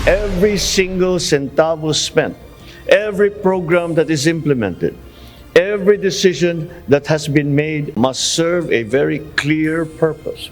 Every single centavo spent, every program that is implemented, every decision that has been made must serve a very clear purpose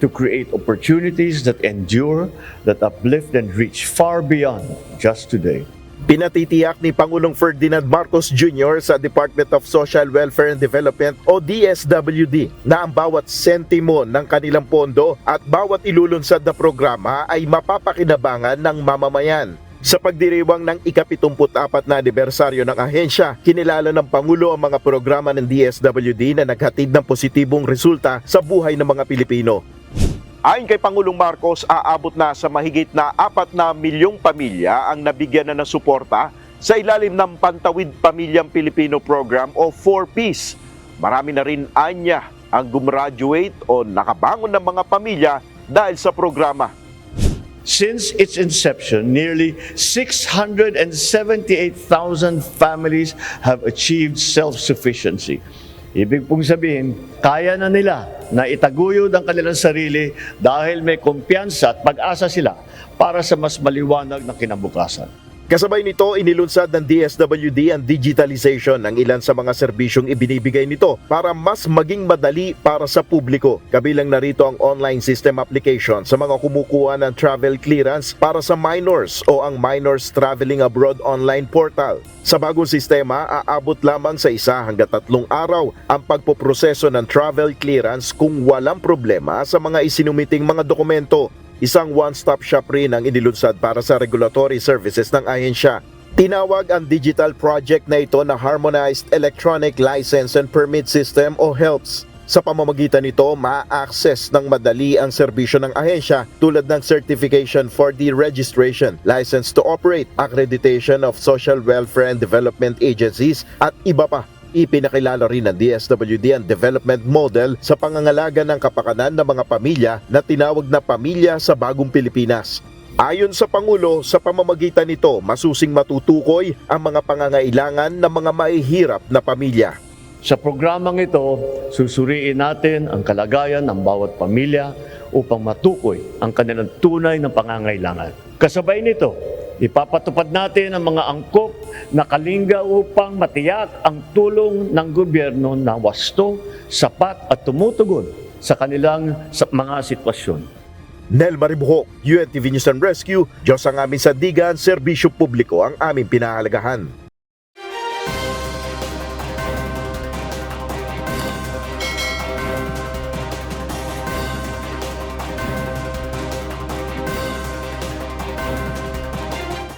to create opportunities that endure, that uplift and reach far beyond just today. Pinatitiyak ni Pangulong Ferdinand Marcos Jr. sa Department of Social Welfare and Development o DSWD na ang bawat sentimo ng kanilang pondo at bawat ilulunsad na programa ay mapapakinabangan ng mamamayan. Sa pagdiriwang ng ika-74 na anibersaryo ng ahensya, kinilala ng Pangulo ang mga programa ng DSWD na naghatid ng positibong resulta sa buhay ng mga Pilipino. Ayon kay Pangulong Marcos, aabot na sa mahigit na 4 na milyong pamilya ang nabigyan na ng suporta sa ilalim ng Pantawid Pamilyang Pilipino Program o 4Ps. Marami na rin anya ang gumraduate o nakabangon ng mga pamilya dahil sa programa. Since its inception, nearly 678,000 families have achieved self-sufficiency. Ibig pong sabihin, kaya na nila na itaguyod ang kanilang sarili dahil may kumpiyansa at pag-asa sila para sa mas maliwanag na kinabukasan. Kasabay nito, inilunsad ng DSWD ang digitalization ng ilan sa mga serbisyong ibinibigay nito para mas maging madali para sa publiko. Kabilang narito ang online system application sa mga kumukuha ng travel clearance para sa minors o ang Minors Traveling Abroad online portal. Sa bagong sistema, aabot lamang sa 1 hanggang 3 araw ang pagpoproseso ng travel clearance kung walang problema sa mga isinumiting mga dokumento. Isang one-stop shop rin ang inilunsad para sa regulatory services ng ahensya. Tinawag ang digital project na ito na Harmonized Electronic License and Permit System o HELPS. Sa pamamagitan nito, ma-access ng madali ang serbisyo ng ahensya tulad ng certification for the registration, license to operate, accreditation of social welfare and development agencies at iba pa. Ipinakilala rin ng DSWD ang development model sa pangangalaga ng kapakanan ng mga pamilya na tinawag na Pamilya sa Bagong Pilipinas. Ayon sa Pangulo, sa pamamagitan nito, masusing matutukoy ang mga pangangailangan ng mga mahihirap na pamilya. Sa programang ito, susuriin natin ang kalagayan ng bawat pamilya upang matukoy ang kanilang tunay na pangangailangan. Kasabay nito, ipapatupad natin ang mga angkop na kalinga upang matiyak ang tulong ng gobyerno na wasto, sapat at tumutugon sa kanilang mga sitwasyon. Nel Maribuhok, UNTV News and Rescue, Diyos ang aming sandigan, serbisyo publiko ang aming pinahalagahan.